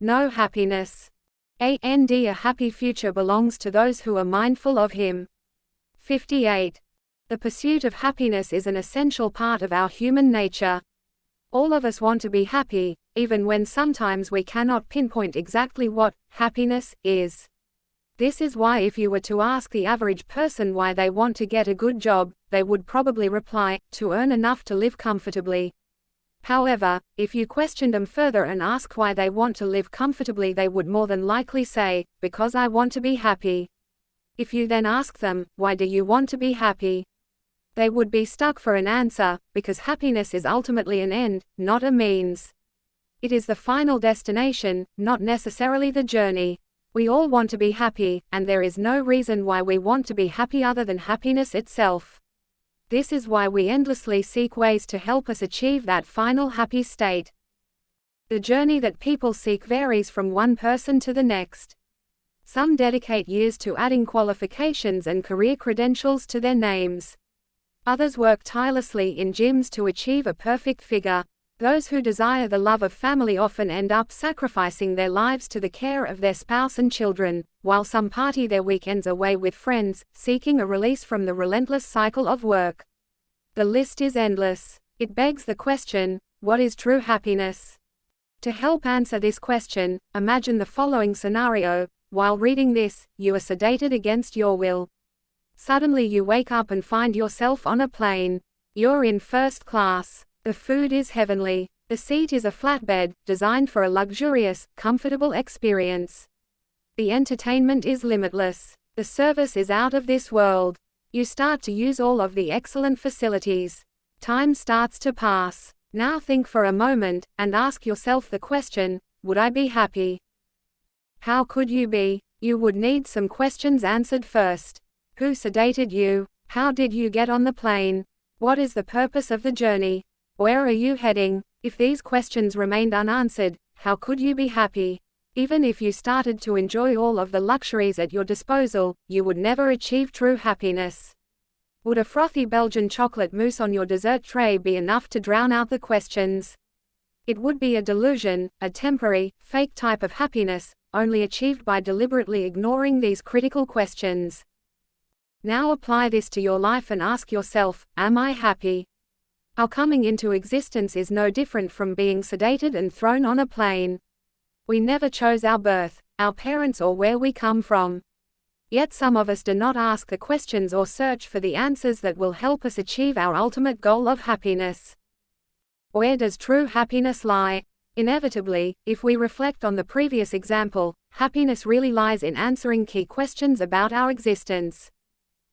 no happiness. A happy future belongs to those who are mindful of Him. 58. The pursuit of happiness is an essential part of our human nature. All of us want to be happy, even when sometimes we cannot pinpoint exactly what happiness is. This is why if you were to ask the average person why they want to get a good job, they would probably reply, to earn enough to live comfortably. However, if you questioned them further and asked why they want to live comfortably, they would more than likely say, because I want to be happy. If you then ask them, why do you want to be happy? They would be stuck for an answer, because happiness is ultimately an end, not a means. It is the final destination, not necessarily the journey. We all want to be happy, and there is no reason why we want to be happy other than happiness itself. This is why we endlessly seek ways to help us achieve that final happy state. The journey that people seek varies from one person to the next. Some dedicate years to adding qualifications and career credentials to their names. Others work tirelessly in gyms to achieve a perfect figure. Those who desire the love of family often end up sacrificing their lives to the care of their spouse and children, while some party their weekends away with friends, seeking a release from the relentless cycle of work. The list is endless. It begs the question, what is true happiness? To help answer this question, imagine the following scenario. While reading this, you are sedated against your will. Suddenly you wake up and find yourself on a plane. You're in first class. The food is heavenly. The seat is a flatbed, designed for a luxurious, comfortable experience. The entertainment is limitless. The service is out of this world. You start to use all of the excellent facilities. Time starts to pass. Now think for a moment, and ask yourself the question, would I be happy? How could you be? You would need some questions answered first. Who sedated you? How did you get on the plane? What is the purpose of the journey? Where are you heading? If these questions remained unanswered, how could you be happy? Even if you started to enjoy all of the luxuries at your disposal, you would never achieve true happiness. Would a frothy Belgian chocolate mousse on your dessert tray be enough to drown out the questions? It would be a delusion, a temporary, fake type of happiness, only achieved by deliberately ignoring these critical questions. Now apply this to your life and ask yourself, am I happy? Our coming into existence is no different from being sedated and thrown on a plane. We never chose our birth, our parents, or where we come from. Yet some of us do not ask the questions or search for the answers that will help us achieve our ultimate goal of happiness. Where does true happiness lie? Inevitably, if we reflect on the previous example, happiness really lies in answering key questions about our existence.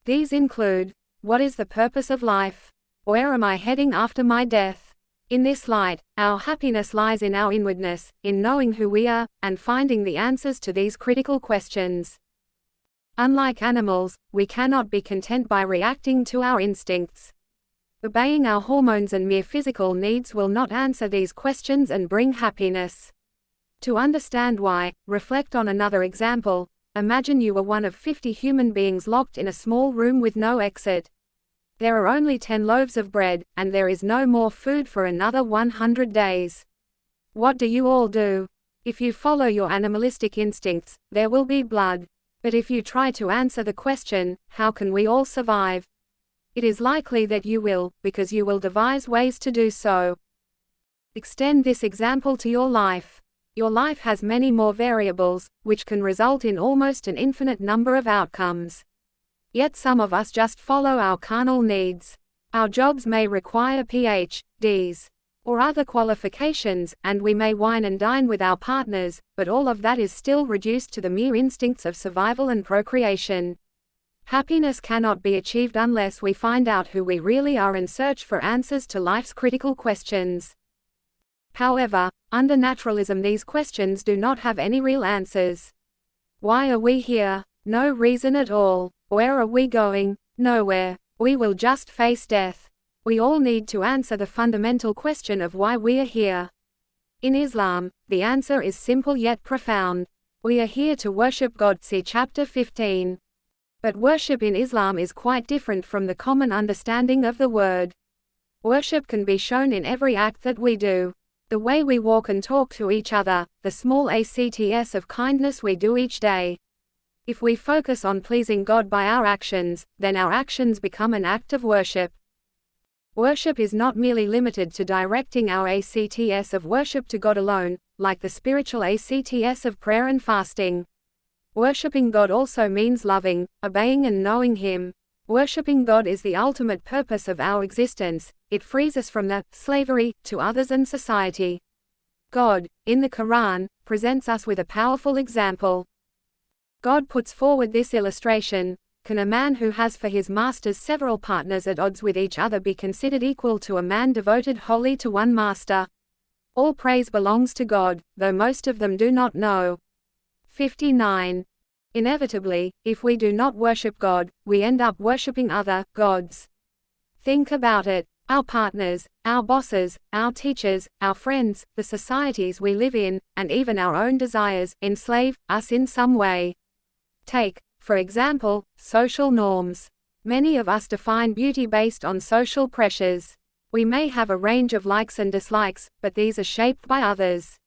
These include, what is the purpose of life? Where am I heading after my death? In this light, our happiness lies in our inwardness, in knowing who we are, and finding the answers to these critical questions. Unlike animals, we cannot be content by reacting to our instincts. Obeying our hormones and mere physical needs will not answer these questions and bring happiness. To understand why, reflect on another example. Imagine you were one of 50 human beings locked in a small room with no exit. There are only 10 loaves of bread, and there is no more food for another 100 days. What do you all do? If you follow your animalistic instincts, there will be blood. But if you try to answer the question, how can we all survive? It is likely that you will, because you will devise ways to do so. Extend this example to your life. Your life has many more variables, which can result in almost an infinite number of outcomes. Yet some of us just follow our carnal needs. Our jobs may require PhDs or other qualifications, and we may wine and dine with our partners, but all of that is still reduced to the mere instincts of survival and procreation. Happiness cannot be achieved unless we find out who we really are and search for answers to life's critical questions. However, under naturalism, these questions do not have any real answers. Why are we here? No reason at all. Where are we going? Nowhere. We will just face death. We all need to answer the fundamental question of why we are here. In Islam, the answer is simple yet profound. We are here to worship God. See chapter 15. But worship in Islam is quite different from the common understanding of the word. Worship can be shown in every act that we do. The way we walk and talk to each other, the small acts of kindness we do each day. If we focus on pleasing God by our actions, then our actions become an act of worship. Worship is not merely limited to directing our acts of worship to God alone, like the spiritual acts of prayer and fasting. Worshipping God also means loving, obeying and knowing Him. Worshipping God is the ultimate purpose of our existence. It frees us from the slavery to others and society. God, in the Quran, presents us with a powerful example. God puts forward this illustration: can a man who has for his masters several partners at odds with each other be considered equal to a man devoted wholly to one master? All praise belongs to God, though most of them do not know. 59. Inevitably, if we do not worship God, we end up worshipping other gods. Think about it. Our partners, our bosses, our teachers, our friends, the societies we live in, and even our own desires, enslave us in some way. Take, for example, social norms. Many of us define beauty based on social pressures. We may have a range of likes and dislikes, but these are shaped by others.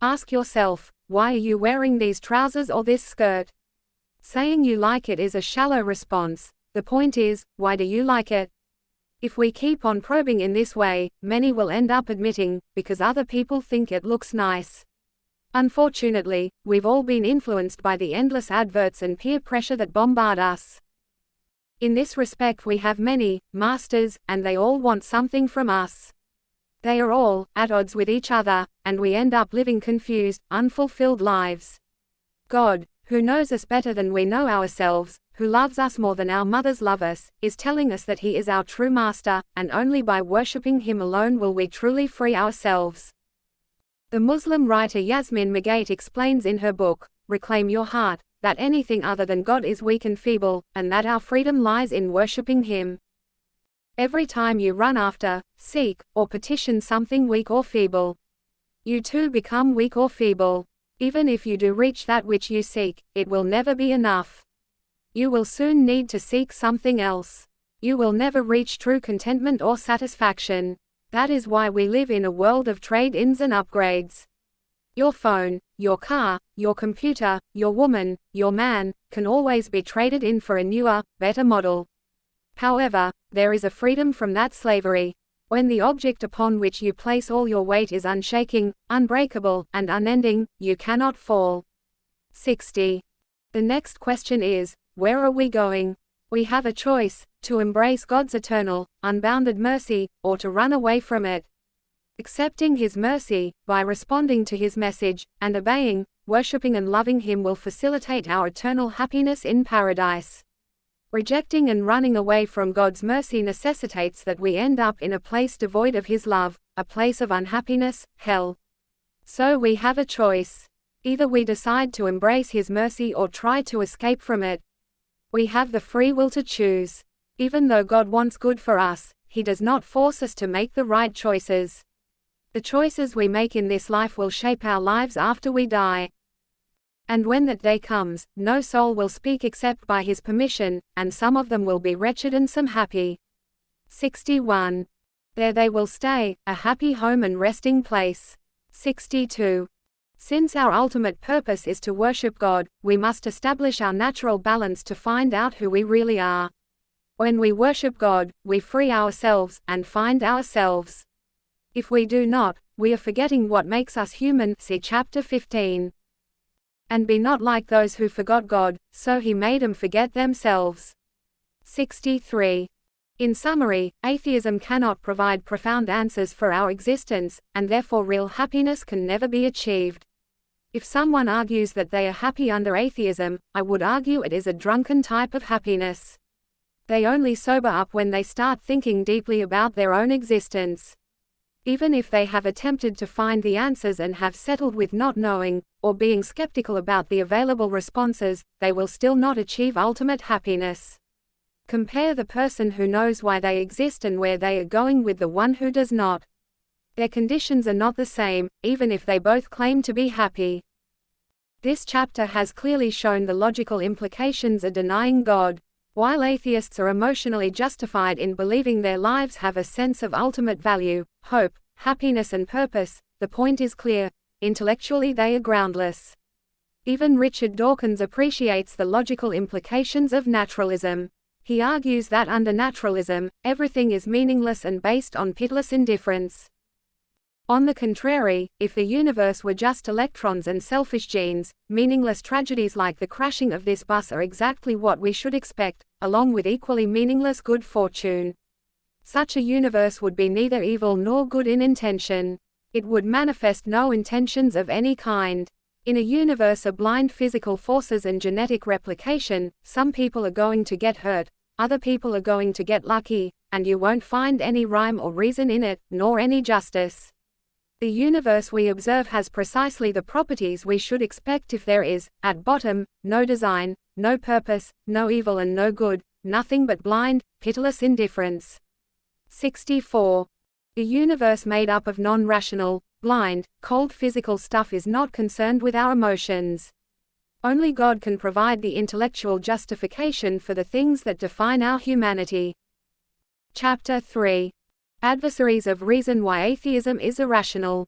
Ask yourself, why are you wearing these trousers or this skirt? Saying you like it is a shallow response. The point is, why do you like it? If we keep on probing in this way, many will end up admitting, because other people think it looks nice. Unfortunately, we've all been influenced by the endless adverts and peer pressure that bombard us. In this respect we have many masters, and they all want something from us. They are all at odds with each other, and we end up living confused, unfulfilled lives. God, who knows us better than we know ourselves, who loves us more than our mothers love us, is telling us that He is our true master, and only by worshipping Him alone will we truly free ourselves. The Muslim writer Yasmin Magate explains in her book, Reclaim Your Heart, that anything other than God is weak and feeble, and that our freedom lies in worshipping Him. Every time you run after, seek, or petition something weak or feeble, you too become weak or feeble. Even if you do reach that which you seek, it will never be enough. You will soon need to seek something else. You will never reach true contentment or satisfaction. That is why we live in a world of trade-ins and upgrades. Your phone, your car, your computer, your woman, your man, can always be traded in for a newer, better model. However, there is a freedom from that slavery. When the object upon which you place all your weight is unshaking, unbreakable, and unending, you cannot fall. 60. The next question is, where are we going? We have a choice, to embrace God's eternal, unbounded mercy, or to run away from it. Accepting His mercy, by responding to His message, and obeying, worshipping and loving Him will facilitate our eternal happiness in paradise. Rejecting and running away from God's mercy necessitates that we end up in a place devoid of His love, a place of unhappiness, hell. So we have a choice. Either we decide to embrace His mercy or try to escape from it. We have the free will to choose. Even though God wants good for us, He does not force us to make the right choices. The choices we make in this life will shape our lives after we die. And when that day comes, no soul will speak except by His permission, and some of them will be wretched and some happy. 61. There they will stay, a happy home and resting place. 62. Since our ultimate purpose is to worship God, we must establish our natural balance to find out who we really are. When we worship God, we free ourselves, and find ourselves. If we do not, we are forgetting what makes us human, see chapter 15. And be not like those who forgot God, so He made them forget themselves. 63. In summary, atheism cannot provide profound answers for our existence, and therefore real happiness can never be achieved. If someone argues that they are happy under atheism, I would argue it is a drunken type of happiness. They only sober up when they start thinking deeply about their own existence. Even if they have attempted to find the answers and have settled with not knowing, or being skeptical about the available responses, they will still not achieve ultimate happiness. Compare the person who knows why they exist and where they are going with the one who does not. Their conditions are not the same, even if they both claim to be happy. This chapter has clearly shown the logical implications of denying God. While atheists are emotionally justified in believing their lives have a sense of ultimate value, hope, happiness and purpose, the point is clear. Intellectually they are groundless. Even Richard Dawkins appreciates the logical implications of naturalism. He argues that under naturalism, everything is meaningless and based on pitiless indifference. On the contrary, if the universe were just electrons and selfish genes, meaningless tragedies like the crashing of this bus are exactly what we should expect, along with equally meaningless good fortune. Such a universe would be neither evil nor good in intention. It would manifest no intentions of any kind. In a universe of blind physical forces and genetic replication, some people are going to get hurt, other people are going to get lucky, and you won't find any rhyme or reason in it, nor any justice. The universe we observe has precisely the properties we should expect if there is, at bottom, no design, no purpose, no evil and no good, nothing but blind, pitiless indifference. 64. A universe made up of non-rational, blind, cold physical stuff is not concerned with our emotions. Only God can provide the intellectual justification for the things that define our humanity. Chapter 3. Adversaries of reason: why atheism is irrational.